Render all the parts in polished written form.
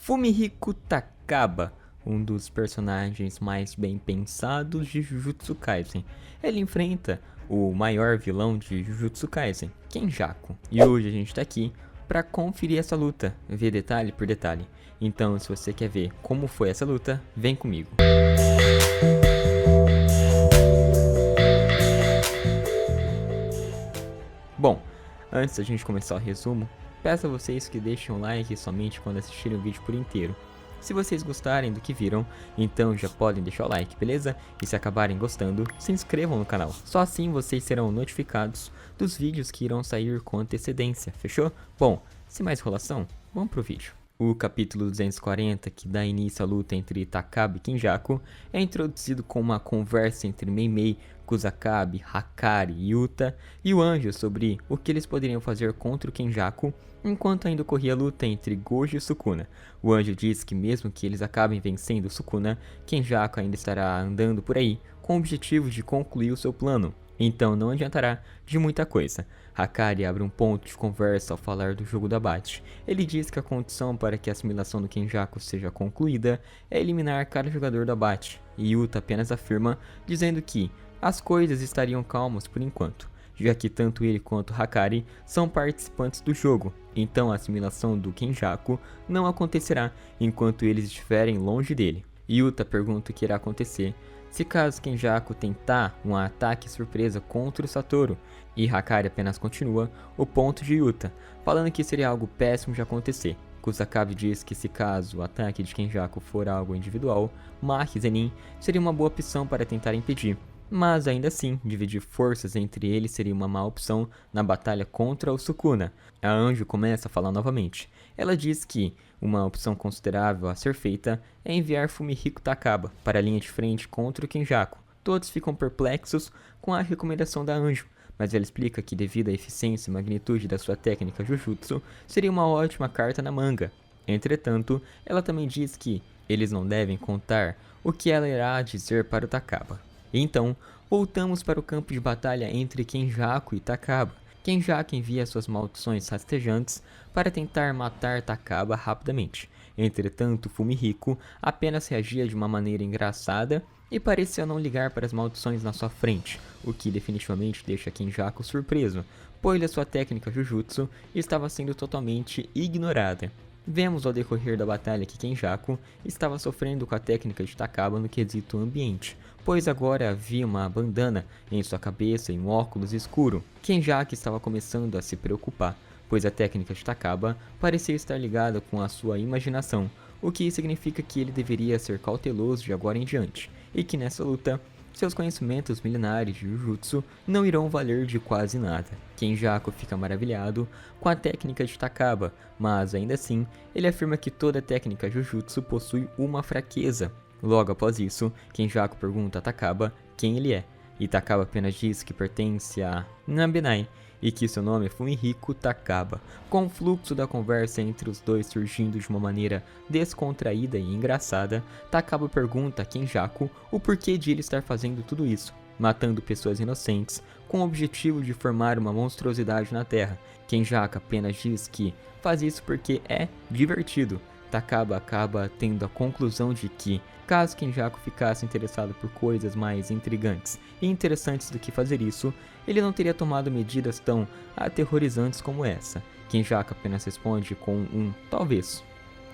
Fumihiko Takaba, um dos personagens mais bem pensados de Jujutsu Kaisen. Ele enfrenta o maior vilão de Jujutsu Kaisen, Kenjaku. E hoje a gente tá aqui para conferir essa luta, ver detalhe por detalhe. Então, se você quer ver como foi essa luta, vem comigo. Bom, antes da gente começar o resumo, peço a vocês que deixem um like somente quando assistirem o vídeo por inteiro. Se vocês gostarem do que viram, então já podem deixar o like, beleza? E se acabarem gostando, se inscrevam no canal. Só assim vocês serão notificados dos vídeos que irão sair com antecedência, fechou? Bom, sem mais enrolação, vamos pro vídeo. O capítulo 240, que dá início à luta entre Takaba e Kenjaku, é introduzido com uma conversa entre Meimei, Kusakabe, Hakari e Yuta e o Anjo sobre o que eles poderiam fazer contra o Kenjaku, enquanto ainda ocorria a luta entre Gojo e Sukuna. O Anjo diz que mesmo que eles acabem vencendo Sukuna, Kenjaku ainda estará andando por aí com o objetivo de concluir o seu plano. Então não adiantará de muita coisa. Hakari abre um ponto de conversa ao falar do jogo do abate. Ele diz que a condição para que a assimilação do Kenjaku seja concluída é eliminar cada jogador do abate. E Yuta apenas afirma, dizendo que as coisas estariam calmas por enquanto, já que tanto ele quanto Hakari são participantes do jogo. Então a assimilação do Kenjaku não acontecerá enquanto eles estiverem longe dele. Yuta pergunta o que irá acontecer se caso Kenjaku tentar um ataque surpresa contra o Satoru, e Hakari apenas continua o ponto de Yuta, falando que seria algo péssimo de acontecer. Kusakabe diz que se caso o ataque de Kenjaku for algo individual, Maki Zenin seria uma boa opção para tentar impedir, mas ainda assim, dividir forças entre eles seria uma má opção na batalha contra o Sukuna. A Anjo começa a falar novamente. Ela diz que uma opção considerável a ser feita é enviar Fumihiko Takaba para a linha de frente contra o Kenjaku. Todos ficam perplexos com a recomendação da Anjo, mas ela explica que devido à eficiência e magnitude da sua técnica Jujutsu, seria uma ótima carta na manga. Entretanto, ela também diz que eles não devem contar o que ela irá dizer para o Takaba. Então, voltamos para o campo de batalha entre Kenjaku e Takaba. Kenjaku envia suas maldições rastejantes para tentar matar Takaba rapidamente. Entretanto, Fumihiko apenas reagia de uma maneira engraçada e parecia não ligar para as maldições na sua frente, o que definitivamente deixa Kenjaku surpreso, pois a sua técnica Jujutsu estava sendo totalmente ignorada. Vemos ao decorrer da batalha que Kenjaku estava sofrendo com a técnica de Takaba no quesito ambiente, pois agora havia uma bandana em sua cabeça e um óculos escuro. Kenjaku estava começando a se preocupar, pois a técnica de Takaba parecia estar ligada com a sua imaginação, o que significa que ele deveria ser cauteloso de agora em diante, e que nessa luta, seus conhecimentos milenares de Jujutsu não irão valer de quase nada. Kenjaku fica maravilhado com a técnica de Takaba, mas ainda assim, ele afirma que toda técnica Jujutsu possui uma fraqueza. Logo após isso, Kenjaku pergunta a Takaba quem ele é, e Takaba apenas diz que pertence a Nabenai, e que seu nome é Fumihiko Takaba, com o fluxo da conversa entre os dois surgindo de uma maneira descontraída e engraçada. Takaba pergunta a Kenjaku o porquê de ele estar fazendo tudo isso, matando pessoas inocentes, com o objetivo de formar uma monstruosidade na Terra. Kenjaku apenas diz que faz isso porque é divertido. Takaba acaba tendo a conclusão de que, caso Kenjaku ficasse interessado por coisas mais intrigantes e interessantes do que fazer isso, ele não teria tomado medidas tão aterrorizantes como essa. Kenjaku apenas responde com um talvez.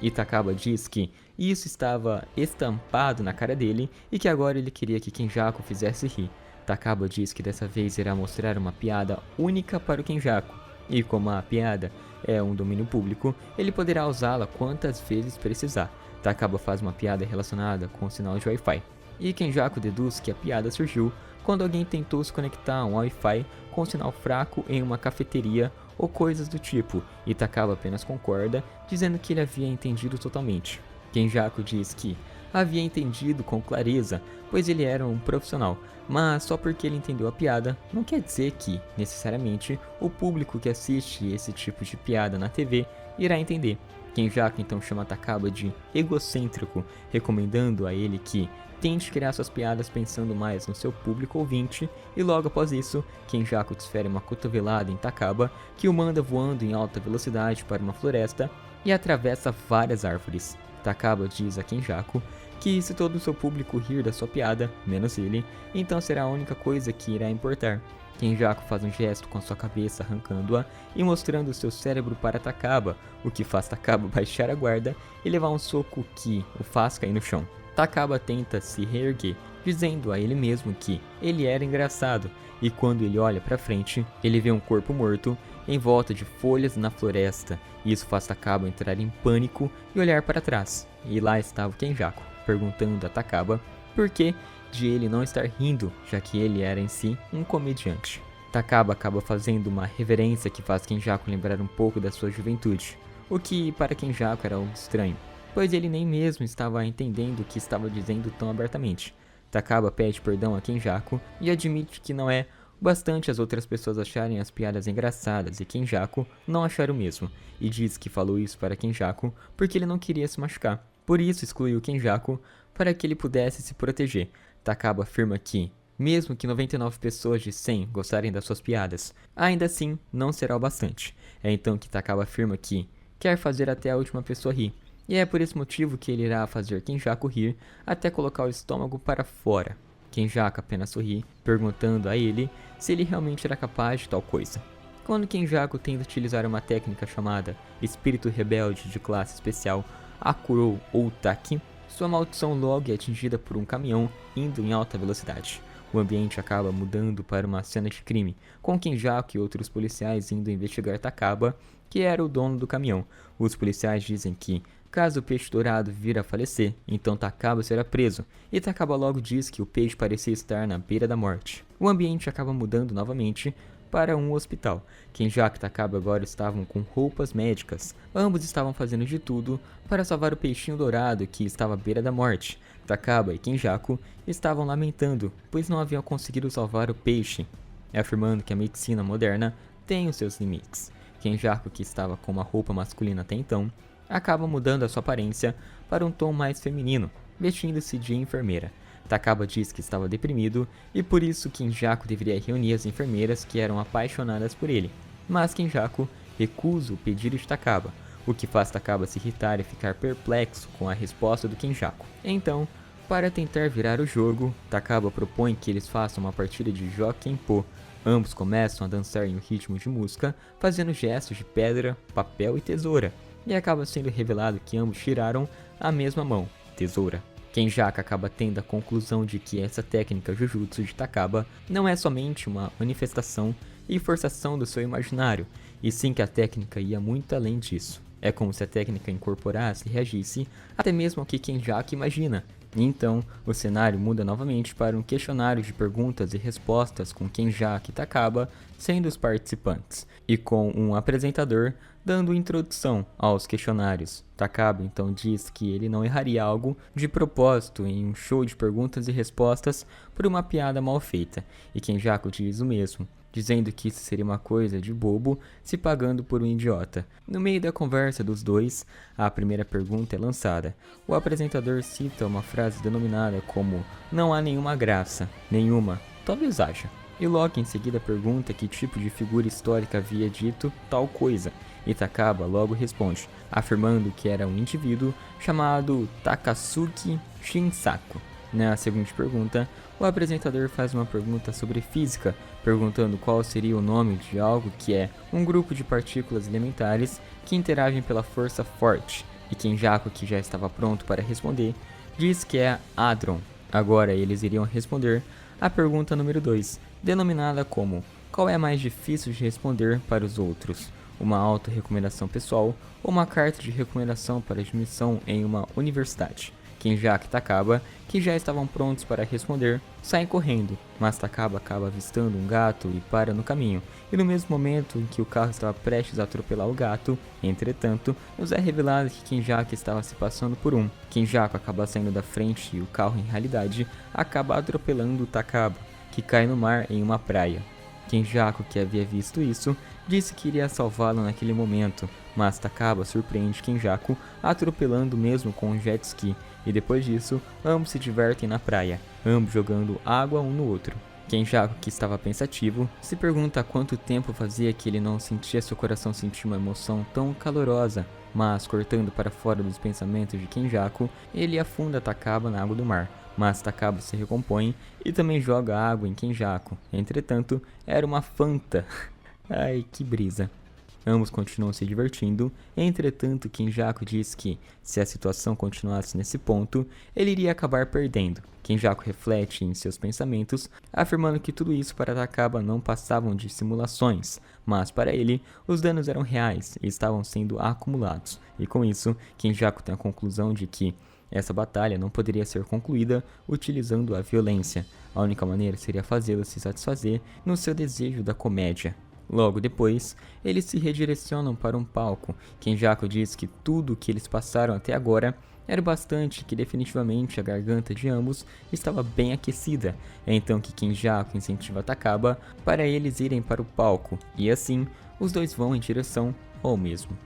E Takaba diz que isso estava estampado na cara dele e que agora ele queria que Kenjaku fizesse rir. Takaba diz que dessa vez irá mostrar uma piada única para o Kenjaku, e como a piada é um domínio público, ele poderá usá-la quantas vezes precisar. Takaba faz uma piada relacionada com o sinal de Wi-Fi, e Kenjaku deduz que a piada surgiu quando alguém tentou se conectar a um Wi-Fi com sinal fraco em uma cafeteria ou coisas do tipo, e Takaba apenas concorda, dizendo que ele havia entendido totalmente. Kenjaku diz que havia entendido com clareza, pois ele era um profissional, mas só porque ele entendeu a piada, não quer dizer que, necessariamente, o público que assiste esse tipo de piada na TV irá entender. Kenjaku então chama Takaba de egocêntrico, recomendando a ele que tente criar suas piadas pensando mais no seu público ouvinte, e logo após isso, Kenjaku desfere uma cotovelada em Takaba, que o manda voando em alta velocidade para uma floresta, e atravessa várias árvores. Takaba diz a Kenjaku que se todo o seu público rir da sua piada, menos ele, então será a única coisa que irá importar. Kenjaku faz um gesto com a sua cabeça arrancando-a e mostrando seu cérebro para Takaba, o que faz Takaba baixar a guarda e levar um soco que o faz cair no chão. Takaba tenta se reerguer, dizendo a ele mesmo que ele era engraçado, e quando ele olha para frente, ele vê um corpo morto em volta de folhas na floresta. Isso faz Takaba entrar em pânico e olhar para trás. E lá estava o Kenjaku, perguntando a Takaba por que de ele não estar rindo, já que ele era em si um comediante. Takaba acaba fazendo uma reverência que faz Kenjaku lembrar um pouco da sua juventude, o que para Kenjaku era algo estranho, pois ele nem mesmo estava entendendo o que estava dizendo tão abertamente. Takaba pede perdão a Kenjaku e admite que não é o bastante as outras pessoas acharem as piadas engraçadas e Kenjaku não achar o mesmo, e diz que falou isso para Kenjaku porque ele não queria se machucar. Por isso excluiu Kenjaku para que ele pudesse se proteger. Takaba afirma que, mesmo que 99 pessoas de 100 gostarem das suas piadas, ainda assim não será o bastante. É então que Takaba afirma que quer fazer até a última pessoa rir. E é por esse motivo que ele irá fazer Kenjaku rir até colocar o estômago para fora. Kenjaku apenas sorri, perguntando a ele se ele realmente era capaz de tal coisa. Quando Kenjaku tenta utilizar uma técnica chamada Espírito Rebelde de classe especial Akurou ou Taki, sua maldição logo é atingida por um caminhão indo em alta velocidade. O ambiente acaba mudando para uma cena de crime, com Kenjaku e outros policiais indo investigar Takaba, que era o dono do caminhão. Os policiais dizem que, caso o peixe dourado vir a falecer, então Takaba será preso, e Takaba logo diz que o peixe parecia estar na beira da morte. O ambiente acaba mudando novamente para um hospital. Kenjaku e Takaba agora estavam com roupas médicas. Ambos estavam fazendo de tudo para salvar o peixinho dourado que estava à beira da morte. Takaba e Kenjaku estavam lamentando, pois não haviam conseguido salvar o peixe, afirmando que a medicina moderna tem os seus limites. Kenjaku, que estava com uma roupa masculina até então, acaba mudando a sua aparência para um tom mais feminino, vestindo-se de enfermeira. Takaba diz que estava deprimido e por isso Kenjaku deveria reunir as enfermeiras que eram apaixonadas por ele. Mas Kenjaku recusa o pedido de Takaba, o que faz Takaba se irritar e ficar perplexo com a resposta do Kenjaku. Então, para tentar virar o jogo, Takaba propõe que eles façam uma partida de Jokenpô. Ambos começam a dançar em um ritmo de música, fazendo gestos de pedra, papel e tesoura, e acaba sendo revelado que ambos tiraram a mesma mão, tesoura. Kenjaku acaba tendo a conclusão de que essa técnica Jujutsu de Takaba não é somente uma manifestação e forçação do seu imaginário, e sim que a técnica ia muito além disso. É como se a técnica incorporasse e reagisse até mesmo ao que Kenjaku imagina. E então, o cenário muda novamente para um questionário de perguntas e respostas com Kenjaku e Takaba sendo os participantes, e com um apresentador dando introdução aos questionários. Takaba então diz que ele não erraria algo de propósito em um show de perguntas e respostas por uma piada mal feita, e Kenjaku diz o mesmo, dizendo que isso seria uma coisa de bobo se pagando por um idiota. No meio da conversa dos dois, a primeira pergunta é lançada. O apresentador cita uma frase denominada como "não há nenhuma graça, nenhuma, talvez haja", e logo em seguida pergunta que tipo de figura histórica havia dito tal coisa, e Takaba logo responde, afirmando que era um indivíduo chamado Takasugi Shinsaku. Na seguinte pergunta, o apresentador faz uma pergunta sobre física, perguntando qual seria o nome de algo que é um grupo de partículas elementares que interagem pela força forte, e Kenjaku, que já estava pronto para responder, diz que é hadron. Agora eles iriam responder a pergunta número 2, denominada como qual é mais difícil de responder para os outros, uma auto-recomendação pessoal ou uma carta de recomendação para admissão em uma universidade. Kenjaku e Takaba, que já estavam prontos para responder, saem correndo, mas Takaba acaba avistando um gato e para no caminho, e no mesmo momento em que o carro estava prestes a atropelar o gato, entretanto, nos é revelado que Kenjaku estava se passando por um. Kenjaku acaba saindo da frente e o carro, em realidade, acaba atropelando Takaba, que cai no mar em uma praia. Kenjaku, que havia visto isso, disse que iria salvá-lo naquele momento, mas Takaba surpreende Kenjaku atropelando mesmo com um jet ski, e depois disso, ambos se divertem na praia, ambos jogando água um no outro. Kenjaku, que estava pensativo, se pergunta há quanto tempo fazia que ele não sentia seu coração sentir uma emoção tão calorosa, mas cortando para fora dos pensamentos de Kenjaku, ele afunda Takaba na água do mar. Mas Takaba se recompõe e também joga água em Kenjaku. Entretanto, era uma Fanta. Ai, que brisa. Ambos continuam se divertindo, entretanto Kenjaku diz que, se a situação continuasse nesse ponto, ele iria acabar perdendo. Kenjaku reflete em seus pensamentos, afirmando que tudo isso para Takaba não passavam de simulações, mas para ele, os danos eram reais e estavam sendo acumulados. E com isso, Kenjaku tem a conclusão de que essa batalha não poderia ser concluída utilizando a violência. A única maneira seria fazê-lo se satisfazer no seu desejo da comédia. Logo depois, eles se redirecionam para um palco. Kenjaku diz que tudo o que eles passaram até agora era bastante, que definitivamente a garganta de ambos estava bem aquecida. É então que Kenjaku incentiva Takaba para eles irem para o palco, e assim, os dois vão em direção ao mesmo.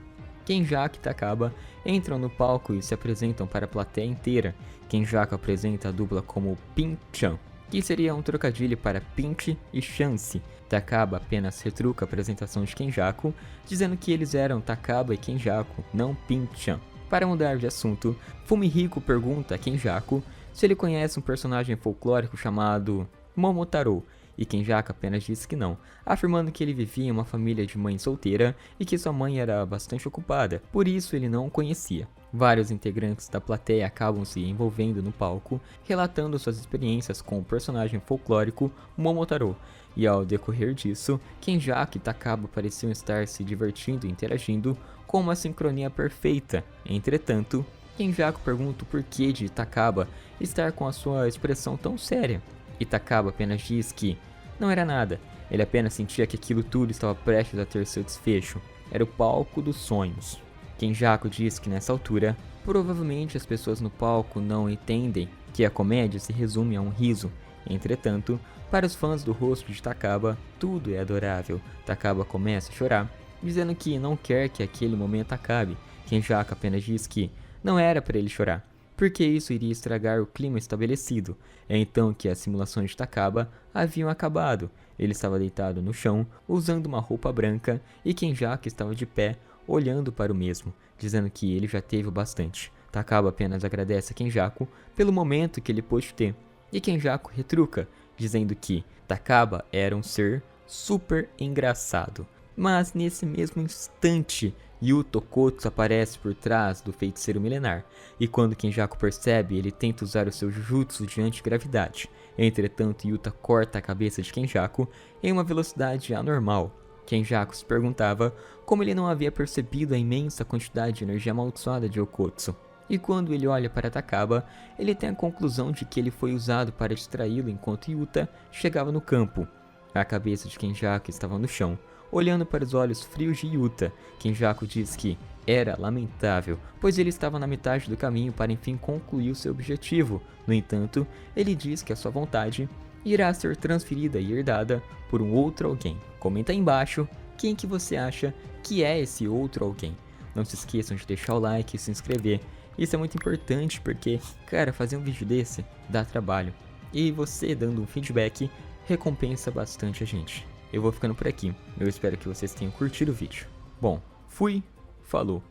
Kenjaku e Takaba entram no palco e se apresentam para a plateia inteira. Kenjaku apresenta a dupla como Pin-chan, que seria um trocadilho para pinch e chance. Takaba apenas retruca a apresentação de Kenjaku, dizendo que eles eram Takaba e Kenjaku, não Pin-chan. Para mudar de assunto, Fumihiko pergunta a Kenjaku se ele conhece um personagem folclórico chamado Momotaro, e Kenjaku apenas diz que não, afirmando que ele vivia em uma família de mãe solteira e que sua mãe era bastante ocupada, por isso ele não o conhecia. Vários integrantes da plateia acabam se envolvendo no palco, relatando suas experiências com o personagem folclórico Momotaro, e ao decorrer disso, Kenjaku e Takaba pareciam estar se divertindo e interagindo com uma sincronia perfeita. Entretanto, Kenjaku pergunta o porquê de Takaba estar com a sua expressão tão séria, e Takaba apenas diz que não era nada, ele apenas sentia que aquilo tudo estava prestes a ter seu desfecho, era o palco dos sonhos. Kenjaku diz que nessa altura, provavelmente as pessoas no palco não entendem que a comédia se resume a um riso. Entretanto, para os fãs do rosto de Takaba, tudo é adorável. Takaba começa a chorar, dizendo que não quer que aquele momento acabe. Kenjaku apenas diz que não era para ele chorar, porque isso iria estragar o clima estabelecido. É então que as simulações de Takaba haviam acabado. Ele estava deitado no chão, usando uma roupa branca, e Kenjaku estava de pé, olhando para o mesmo, dizendo que ele já teve o bastante. Takaba apenas agradece a Kenjaku pelo momento que ele pôde ter, e Kenjaku retruca, dizendo que Takaba era um ser super engraçado. Mas nesse mesmo instante, Yuta Okkotsu aparece por trás do feiticeiro milenar, e quando Kenjaku percebe, ele tenta usar o seu Jujutsu de antigravidade. Entretanto, Yuta corta a cabeça de Kenjaku em uma velocidade anormal. Kenjaku se perguntava como ele não havia percebido a imensa quantidade de energia amaldiçoada de Okkotsu. E quando ele olha para Takaba, ele tem a conclusão de que ele foi usado para distraí-lo enquanto Yuta chegava no campo. A cabeça de Kenjaku estava no chão, olhando para os olhos frios de Yuta. Kenjaku diz que era lamentável, pois ele estava na metade do caminho para enfim concluir o seu objetivo. No entanto, ele diz que a sua vontade irá ser transferida e herdada por um outro alguém. Comenta aí embaixo quem que você acha que é esse outro alguém. Não se esqueçam de deixar o like e se inscrever. Isso é muito importante porque, cara, fazer um vídeo desse dá trabalho. E você dando um feedback recompensa bastante a gente. Eu vou ficando por aqui. Eu espero que vocês tenham curtido o vídeo. Bom, fui, falou.